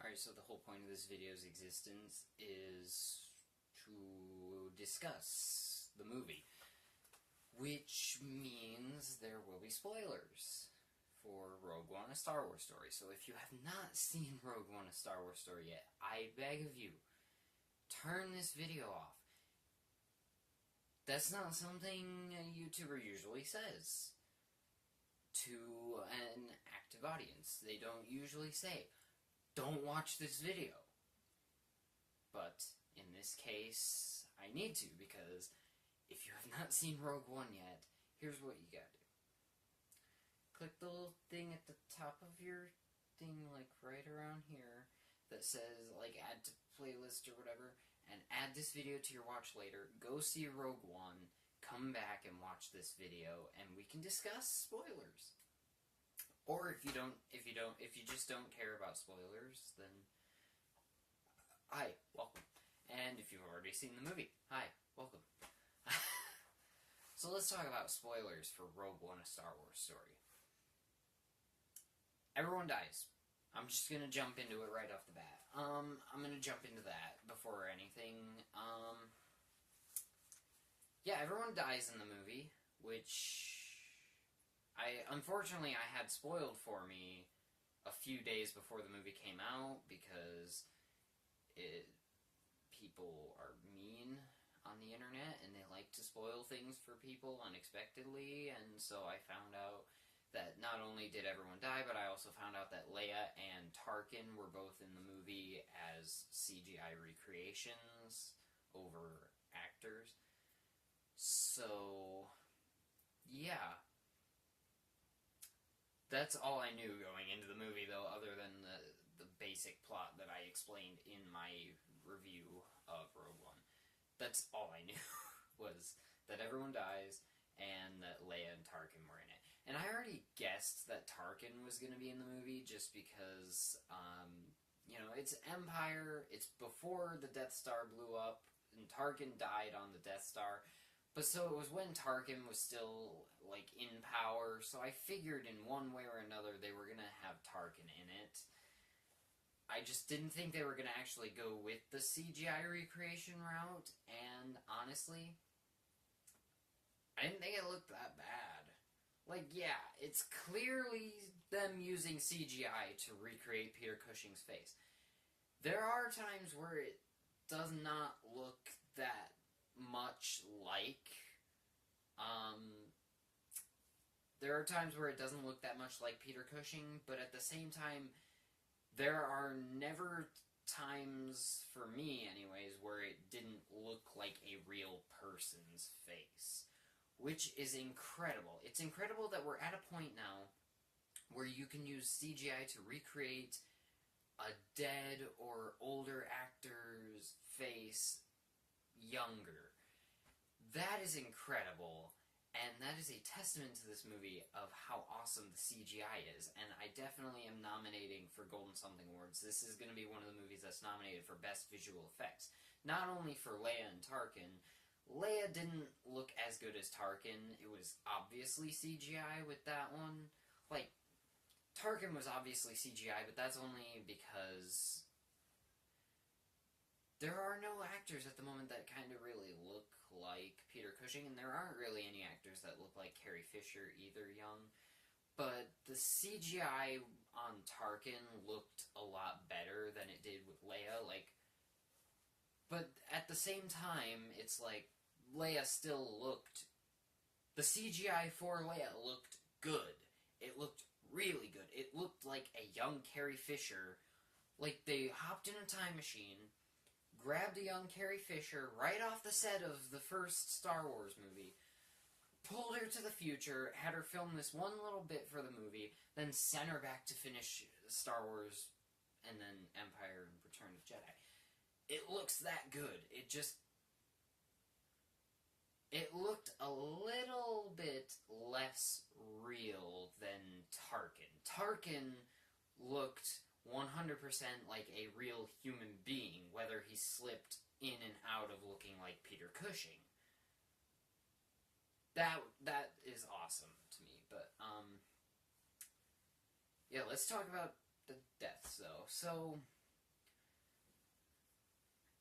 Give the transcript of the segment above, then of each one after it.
Alright, so the whole point of this video's existence is to discuss the movie, which means there will be spoilers for Rogue One: A Star Wars Story. So if you have not seen Rogue One: A Star Wars Story yet, I beg of you, turn this video off. That's not something a YouTuber usually says to an active audience. They don't usually say, don't watch this video. But in this case, I need to, because if you have not seen Rogue One yet, here's what you gotta do. Click the little thing at the top of your thing, like right around here, that says, like, add to playlist or whatever, and add this video to your watch later. Go see Rogue One, come back and watch this video, and we can discuss spoilers. Or if you just don't care about spoilers, then hi, welcome. And if you've already seen the movie, hi, welcome. So let's talk about spoilers for Rogue One: A Star Wars Story. Everyone dies. I'm just gonna jump into it right off the bat. I'm gonna jump into that before anything. Yeah, everyone dies in the movie, which unfortunately I had spoiled for me a few days before the movie came out, because people are mean on the internet and they like to spoil things for people unexpectedly, and so I found out that not only did everyone die, but I also found out that Leia and Tarkin were both in the movie as CGI recreations over actors. So, yeah. That's all I knew going into the movie, though, other than the basic plot that I explained in my review of Rogue One. That's all I knew, was that everyone dies, and that Leia and Tarkin were in it. And I already guessed that Tarkin was going to be in the movie, just because, it's Empire, it's before the Death Star blew up, and Tarkin died on the Death Star. But so it was when Tarkin was still, like, in power, so I figured in one way or another they were going to have Tarkin in it. I just didn't think they were going to actually go with the CGI recreation route, and honestly, I didn't think it looked that bad. Like, yeah, it's clearly them using CGI to recreate Peter Cushing's face. There are times where it does not look that much like, there are times where it doesn't look that much like Peter Cushing, but at the same time, there are never times, for me anyways, where it didn't look like a real person's face, which is incredible. It's incredible that we're at a point now where you can use CGI to recreate a dead or older actor's face younger. That is incredible, and that is a testament to this movie of how awesome the CGI is, and I definitely am nominating for Golden Something Awards. This is going to be one of the movies that's nominated for Best Visual Effects. Not only for Leia and Tarkin. Leia didn't look as good as Tarkin. It was obviously CGI with that one. Like, Tarkin was obviously CGI, but that's only because there are no actors at the moment that kind of really look like Peter Cushing, and there aren't really any actors that look like Carrie Fisher either young. But the CGI on Tarkin looked a lot better than it did with Leia, but at the same time, it's like, Leia still looked, the CGI for Leia looked good. It looked really good. It looked like a young Carrie Fisher, like they hopped in a time machine, grabbed a young Carrie Fisher right off the set of the first Star Wars movie, pulled her to the future, had her film this one little bit for the movie, then sent her back to finish Star Wars, and then Empire and Return of the Jedi. It looks that good. It looked a little bit less real than Tarkin. Tarkin looked 100% like a real human being, whether he slipped in and out of looking like Peter Cushing. That is awesome to me, but, yeah, let's talk about the deaths, though. So,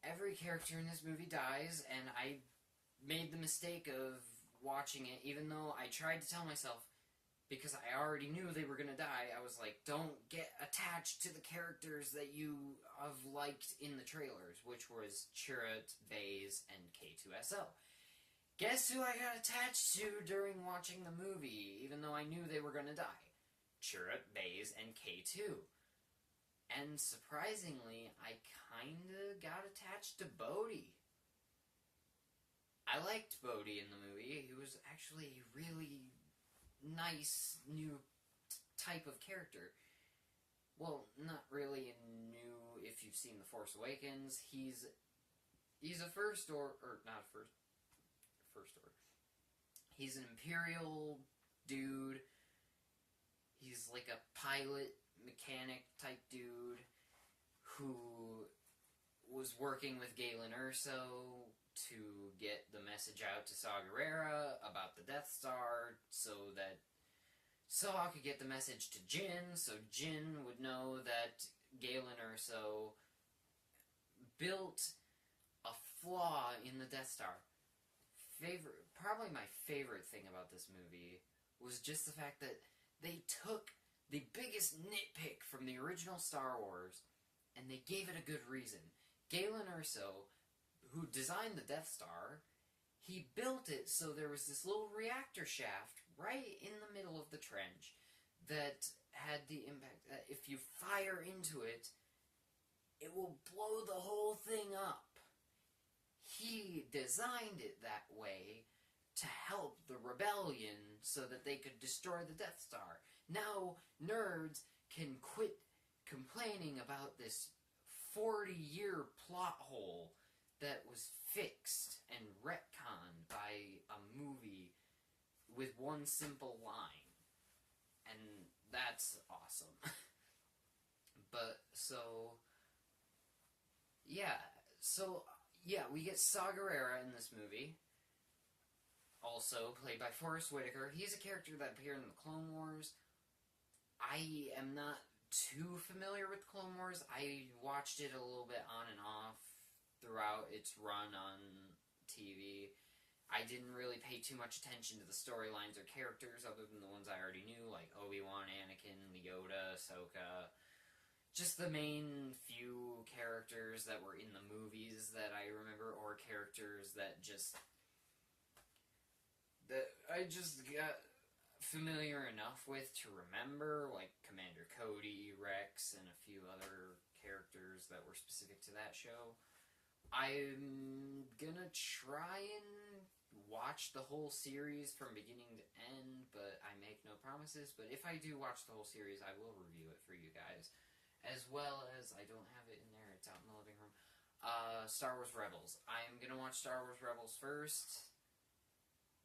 every character in this movie dies, and I made the mistake of watching it, even though I tried to tell myself, because I already knew they were going to die, I was like, don't get attached to the characters that you have liked in the trailers, which was Chirrut, Baze, and K2SO. Guess who I got attached to during watching the movie, even though I knew they were going to die? Chirrut, Baze, and K2. And surprisingly, I kinda got attached to Bodhi. I liked Bodhi in the movie. He was actually a really nice new type of character. Well, not really new if you've seen The Force Awakens. He's a first order, or not first order. He's an Imperial dude. He's like a pilot, mechanic type dude who was working with Galen Erso to get the message out to Saw Gerrera about the Death Star so that Saw could get the message to Jyn, so Jyn would know that Galen Erso built a flaw in the Death Star. Probably my favorite thing about this movie was just the fact that they took the biggest nitpick from the original Star Wars and they gave it a good reason. Galen Erso, who designed the Death Star, he built it so there was this little reactor shaft right in the middle of the trench that had the impact that if you fire into it, it will blow the whole thing up. He designed it that way to help the rebellion so that they could destroy the Death Star. Now, nerds can quit complaining about this 40-year plot hole that was fixed and retconned by a movie with one simple line. And that's awesome. We get Saw Gerrera in this movie. Also played by Forrest Whitaker. He's a character that appeared in the Clone Wars. I am not too familiar with Clone Wars. I watched it a little bit on and off throughout its run on TV. I didn't really pay too much attention to the storylines or characters other than the ones I already knew, like Obi-Wan, Anakin, Yoda, Ahsoka. Just the main few characters that were in the movies that I remember, or characters that I just got familiar enough with to remember, like Commander Cody, Rex, and a few other characters that were specific to that show. I'm gonna try and watch the whole series from beginning to end, but I make no promises. But if I do watch the whole series, I will review it for you guys. As well as, I don't have it in there, it's out in the living room, Star Wars Rebels. I'm gonna watch Star Wars Rebels first,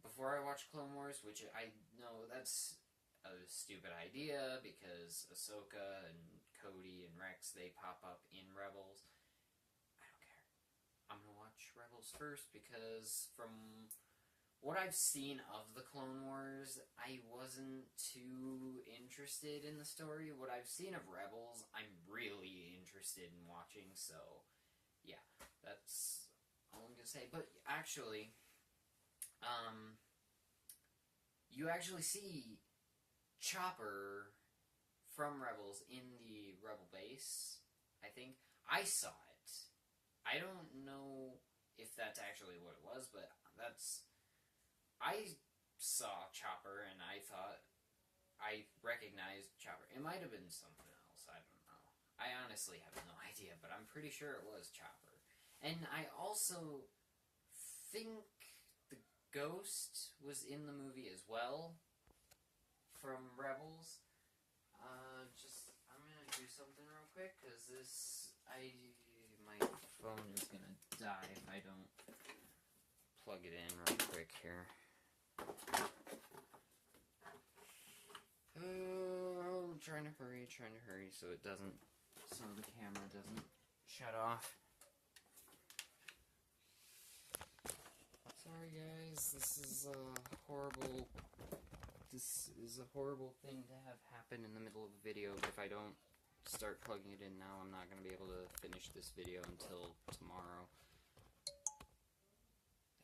before I watch Clone Wars, which I know that's a stupid idea, because Ahsoka and Cody and Rex, they pop up in Rebels. I don't care. I'm gonna watch Rebels first, because from what I've seen of the Clone Wars, I wasn't too interested in the story. What I've seen of Rebels, I'm really interested in watching, so yeah, that's all I'm gonna say. But actually, you actually see Chopper from Rebels in the Rebel base, I think. I saw it. I don't know if that's actually what it was, but I saw Chopper, and I thought I recognized Chopper. It might have been something else, I don't know. I honestly have no idea, but I'm pretty sure it was Chopper. And I also think the Ghost was in the movie as well, from Rebels. I'm gonna do something real quick, because my phone is gonna die if I don't plug it in real quick here. I'm trying to hurry so the camera doesn't shut off. Sorry guys, this is a horrible thing to have happen in the middle of a video, but if I don't start plugging it in now. I'm not going to be able to finish this video until tomorrow.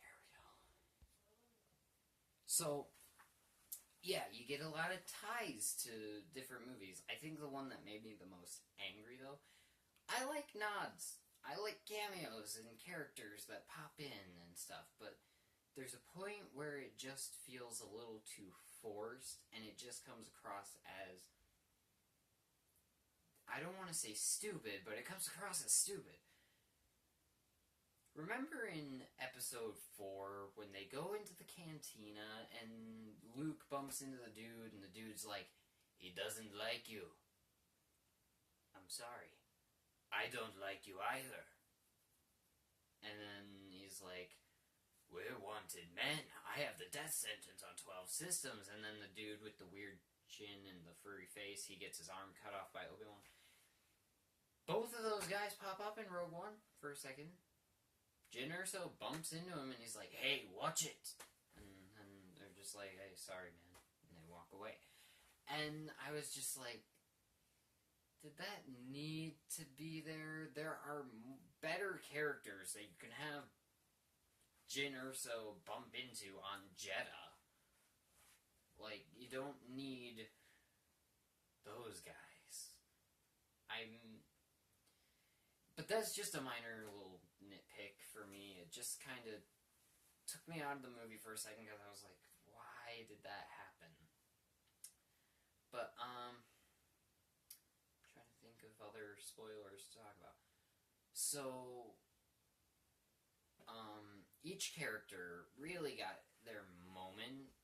There we go. So, yeah, you get a lot of ties to different movies. I think the one that made me the most angry, though, I like nods. I like cameos and characters that pop in and stuff, but there's a point where it just feels a little too forced, and it just comes across as, I don't want to say stupid, but it comes across as stupid. Remember in episode 4 when they go into the cantina and Luke bumps into the dude and the dude's like, "He doesn't like you." I'm sorry. I don't like you either. And then he's like, "We're wanted men. I have the death sentence on 12 systems." And then the dude with the weird chin and the furry face, he gets his arm cut off by Obi-Wan. Both of those guys pop up in Rogue One for a second. Jyn Erso bumps into him and he's like, "Hey, watch it." And they're just like, "Hey, sorry, man." And they walk away. And I was just like, did that need to be there? There are better characters that you can have Jyn Erso bump into on Jedha. Like, you don't need those guys. But that's just a minor little nitpick for me. It just kind of took me out of the movie for a second because I was like, why did that happen? But, I'm trying to think of other spoilers to talk about. So, each character really got their moment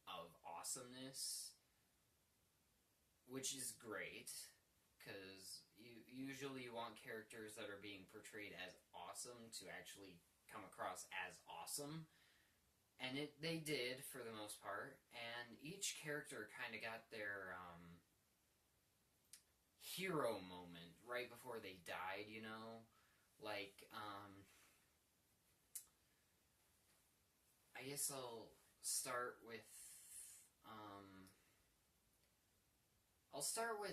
of awesomeness, which is great, because usually you want characters that are being portrayed as awesome to actually come across as awesome. And they did, for the most part. And each character kind of got their hero moment right before they died, you know? Like, I guess I'll start with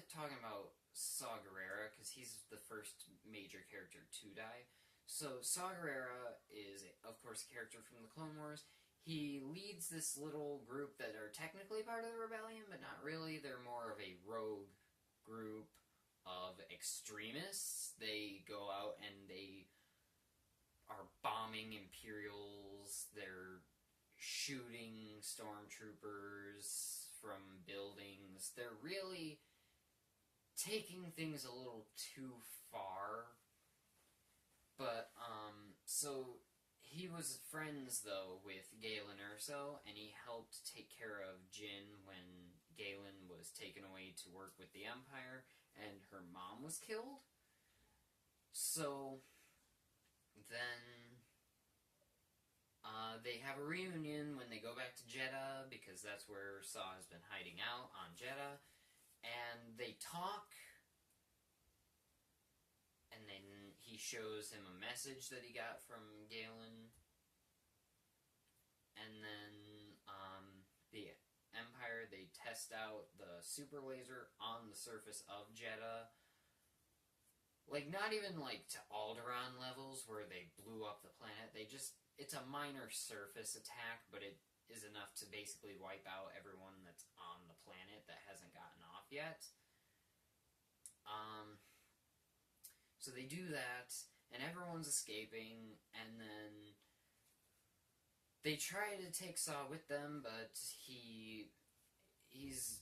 talking about Saw Gerrera, because he's the first major character to die. So Saw Gerrera is, of course, a character from the Clone Wars. He leads this little group that are technically part of the rebellion, but not really. They're more of a rogue group of extremists. They go out and they are bombing Imperials. They're shooting stormtroopers from buildings. They're really taking things a little too far. But, so he was friends, though, with Galen Erso, and he helped take care of Jyn when Galen was taken away to work with the Empire, and her mom was killed. So, then they have a reunion when they go back to Jedha, because that's where Saw has been hiding out, on Jedha. And they talk, and then he shows him a message that he got from Galen. And then, the Empire, they test out the super laser on the surface of Jedha. Like, not even, like, to Alderaan levels where they blew up the planet. They just, it's a minor surface attack, but it is enough to basically wipe out everyone that's on the planet that hasn't gotten off yet. So they do that, and everyone's escaping, and then they try to take Saw with them, but he's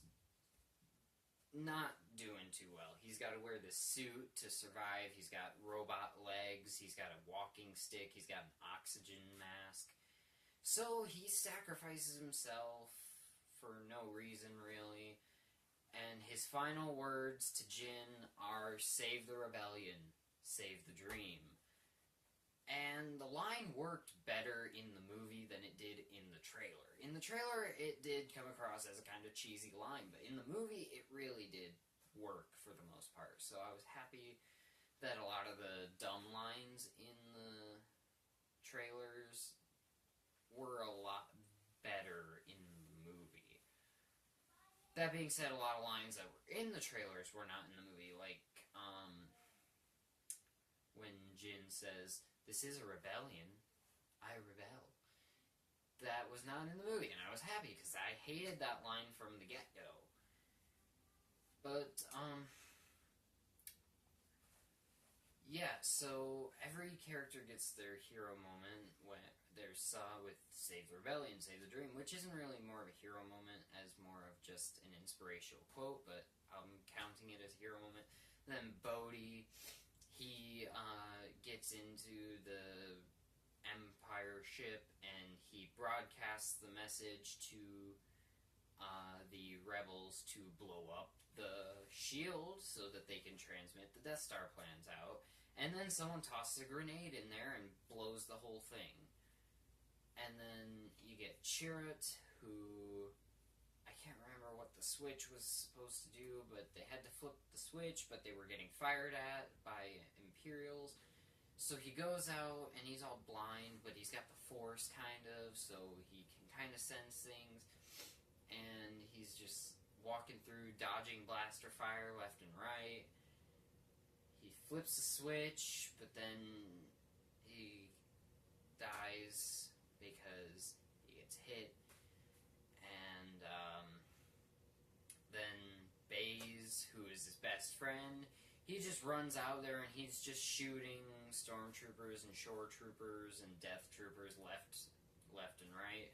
not doing too well. He's got to wear this suit to survive. He's got robot legs. He's got a walking stick. He's got an oxygen mask. So he sacrifices himself for no reason, really. And his final words to Jyn are, "Save the rebellion, save the dream." And the line worked better in the movie than it did in the trailer. In the trailer, it did come across as a kind of cheesy line, but in the movie, it really did work for the most part. So I was happy that a lot of the dumb lines in the trailers were a lot better in the movie. That being said, a lot of lines that were in the trailers were not in the movie, like, when Jin says, "This is a rebellion, I rebel." That was not in the movie, and I was happy, because I hated that line from the get-go. But, yeah, so every character gets their hero moment. When there's Saw with Save the Rebellion, Save the Dream, which isn't really more of a hero moment as more of just an inspirational quote, but I'm counting it as a hero moment. Then Bodhi, he gets into the Empire ship and he broadcasts the message to the rebels to blow up the shield so that they can transmit the Death Star plans out. And then someone tosses a grenade in there and blows the whole thing. And then you get Chirrut, who I can't remember what the switch was supposed to do, but they had to flip the switch, but they were getting fired at by Imperials. So he goes out, and he's all blind, but he's got the Force, kind of, so he can kind of sense things. And he's just walking through, dodging blaster fire left and right. He flips the switch, but then he dies because he gets hit. And then Baze, who is his best friend, he just runs out there and he's just shooting stormtroopers and shore troopers and death troopers left and right.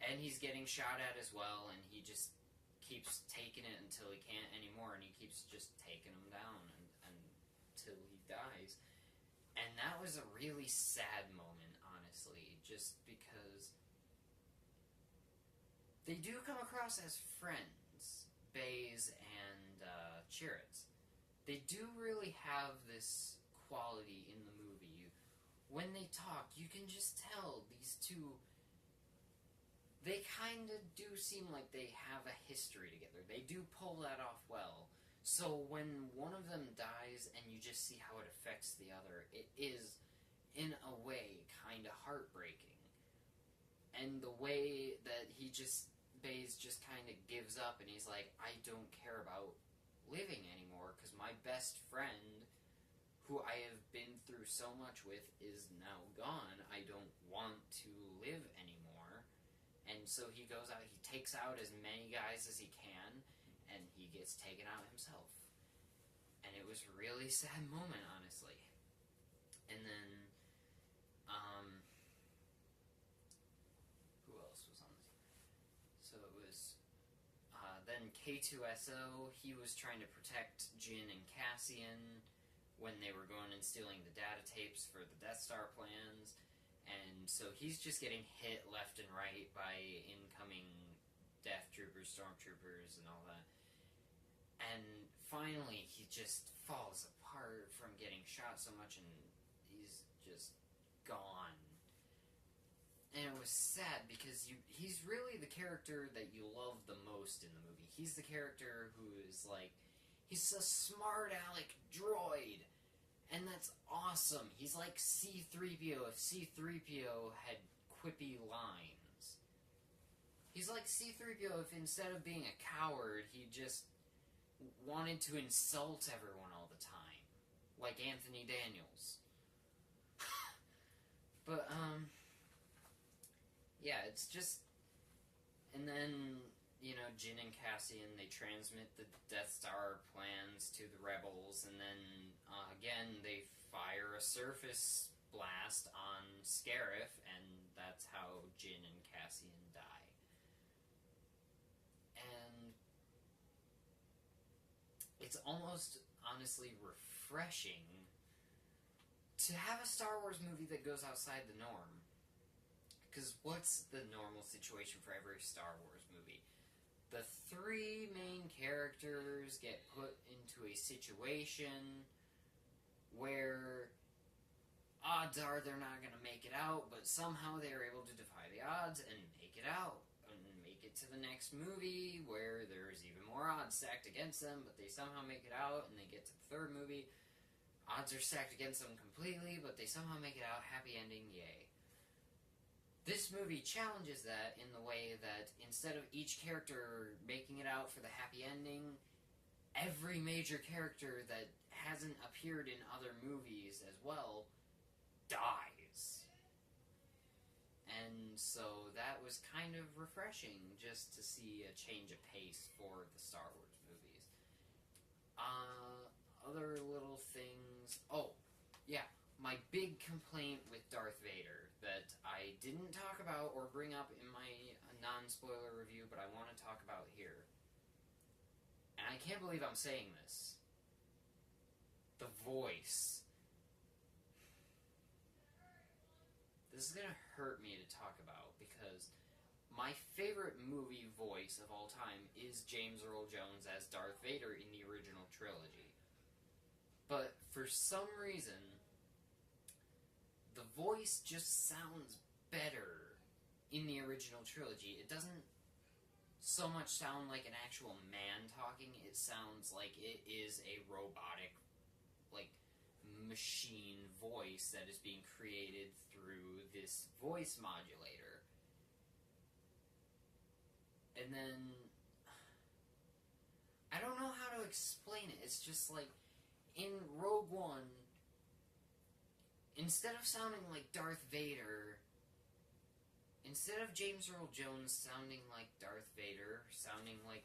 And he's getting shot at as well, and he just keeps taking it until he can't anymore, and he keeps just taking them down until he dies. And that was a really sad moment, honestly, just because they do come across as friends, Baze and Chirrut. They do really have this quality in the movie. When they talk, you can just tell these two, they kind of do seem like they have a history together. They do pull that off well. So when one of them dies and you just see how it affects the other, it is, in a way, kind of heartbreaking. And the way that Baze just kind of gives up and he's like, I don't care about living anymore because my best friend, who I have been through so much with, is now gone. I don't want to live anymore. And so he goes out, he takes out as many guys as he can, and he gets taken out himself. And it was a really sad moment, honestly. And then, who else was on this? So it was, then K2SO, he was trying to protect Jin and Cassian when they were going and stealing the data tapes for the Death Star plans. And so he's just getting hit left and right by incoming Death Troopers, Stormtroopers, and all that. And finally, he just falls apart from getting shot so much, and he's just gone. And it was sad, because he's really the character that you love the most in the movie. He's the character who is like, he's a smart aleck droid. And that's awesome. He's like C-3PO if C-3PO had quippy lines. He's like C-3PO if instead of being a coward, he just wanted to insult everyone all the time. Like Anthony Daniels. But, yeah, it's just... And then, you know, Jin and Cassian, they transmit the Death Star plans to the rebels, and then, again, they fire a surface blast on Scarif, and that's how Jin and Cassian die. And it's almost, honestly, refreshing to have a Star Wars movie that goes outside the norm. Because what's the normal situation for every Star Wars movie? The three main characters get put into a situation where odds are they're not going to make it out, but somehow they're able to defy the odds and make it out. And make it to the next movie where there's even more odds stacked against them, but they somehow make it out, and they get to the third movie. Odds are stacked against them completely, but they somehow make it out. Happy ending, yay. This movie challenges that in the way that instead of each character making it out for the happy ending, every major character that hasn't appeared in other movies as well dies. And so that was kind of refreshing just to see a change of pace for the Star Wars movies. Other little things. Oh, yeah. My big complaint with Darth Vader that I didn't talk about or bring up in my non-spoiler review, but I want to talk about here. And I can't believe I'm saying this. The voice. This is going to hurt me to talk about because my favorite movie voice of all time is James Earl Jones as Darth Vader in the original trilogy. But for some reason, the voice just sounds better in the original trilogy. It doesn't so much sound like an actual man talking. It sounds like it is a robotic, like, machine voice that is being created through this voice modulator. And then I don't know how to explain it. It's just like in Rogue One, instead of sounding like Darth Vader, instead of James Earl Jones sounding like Darth Vader, sounding like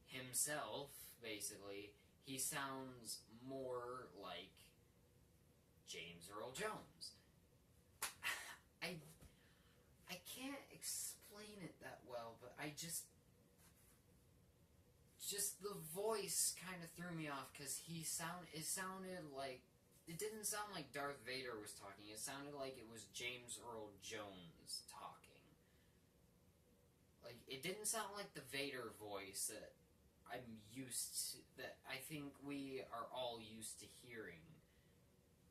himself, basically, he sounds more like James Earl Jones. I can't explain it that well, but I just the voice kind of threw me off because it sounded like, it didn't sound like Darth Vader was talking. It sounded like it was James Earl Jones talking. Like, it didn't sound like the Vader voice that I'm used to, that I think we are all used to hearing.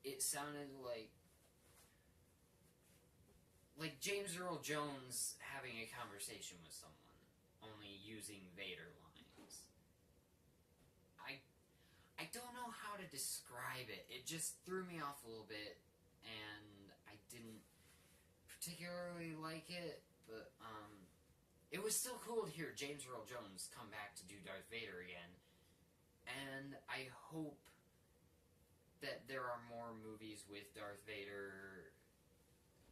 It sounded like James Earl Jones having a conversation with someone, only using Vader lines. I don't know how to describe it. It just threw me off a little bit, and I didn't particularly like it, but it was still cool to hear James Earl Jones come back to do Darth Vader again, and I hope that there are more movies with Darth Vader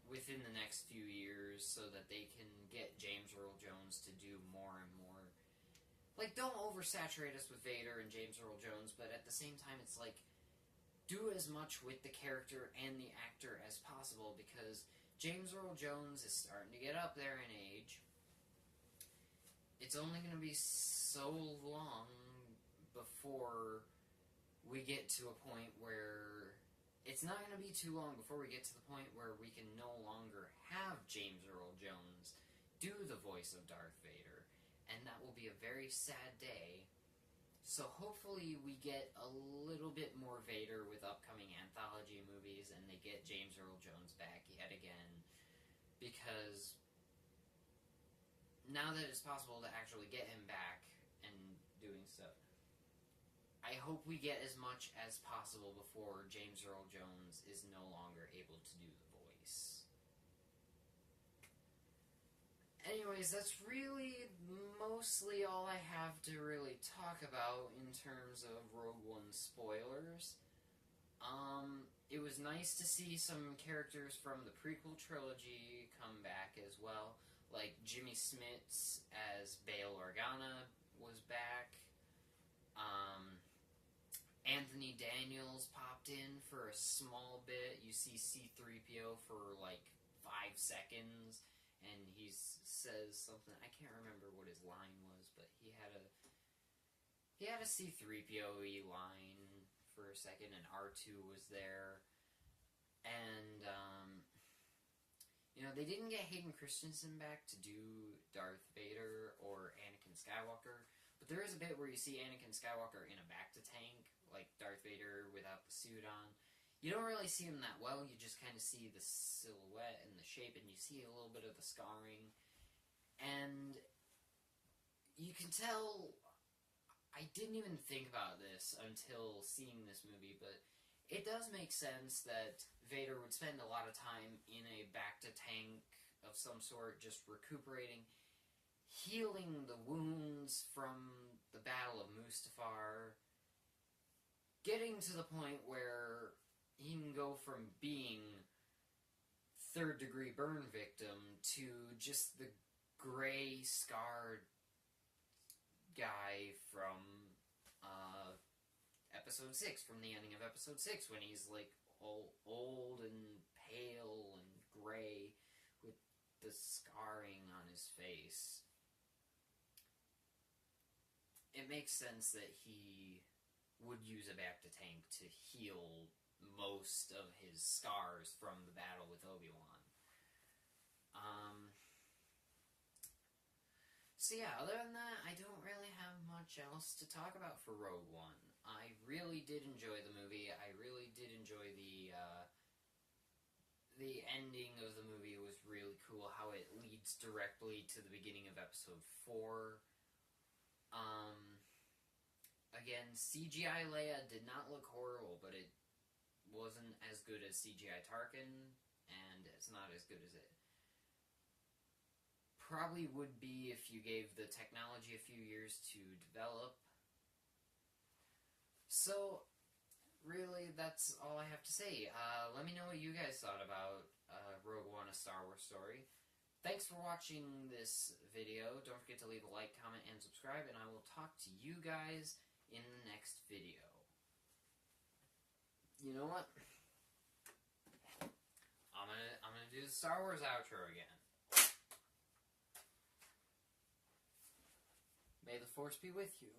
within the next few years so that they can get James Earl Jones to do more and more. Like, don't oversaturate us with Vader and James Earl Jones, but at the same time, it's like, do as much with the character and the actor as possible, because James Earl Jones is starting to get up there in age. It's only going to be so long before we get to a point where... It's not going to be too long before we get to the point where we can no longer have James Earl Jones do the voice of Darth Vader. And that will be a very sad day. So hopefully we get a little bit more Vader with upcoming anthology movies, and they get James Earl Jones back yet again. Because now that it's possible to actually get him back and doing stuff, I hope we get as much as possible before James Earl Jones is no longer able to do the voice. Anyways, that's really mostly all I have to really talk about in terms of Rogue One spoilers. It was nice to see some characters from the prequel trilogy come back as well. Like Jimmy Smits as Bail Organa was back. Anthony Daniels popped in for a small bit. You see C-3PO for like 5 seconds. And he says something, I can't remember what his line was, but he had a C-3PO-y line for a second, and R2 was there. And, they didn't get Hayden Christensen back to do Darth Vader or Anakin Skywalker, but there is a bit where you see Anakin Skywalker in a bacta-tank, like Darth Vader without the suit on. You don't really see him that well, you just kind of see the silhouette and the shape, and you see a little bit of the scarring. And you can tell, I didn't even think about this until seeing this movie, but it does make sense that Vader would spend a lot of time in a bacta-tank of some sort, just recuperating, healing the wounds from the Battle of Mustafar, getting to the point where he can go from being third-degree burn victim to just the gray, scarred guy from Episode 6, from the ending of Episode 6, when he's, like, all old and pale and gray with the scarring on his face. It makes sense that he would use a Bacta tank to heal most of his scars from the battle with Obi-Wan. So yeah, other than that, I don't really have much else to talk about for Rogue One. I really did enjoy the movie. I really did enjoy the ending of the movie. It was really cool how it leads directly to the beginning of Episode 4. Again, CGI Leia did not look horrible, but it wasn't as good as CGI Tarkin, and it's not as good as it probably would be if you gave the technology a few years to develop. So, really, that's all I have to say. Let me know what you guys thought about Rogue One, A Star Wars Story. Thanks for watching this video. Don't forget to leave a like, comment, and subscribe, and I will talk to you guys in the next video. You know what? I'm gonna do the Star Wars outro again. May the Force be with you.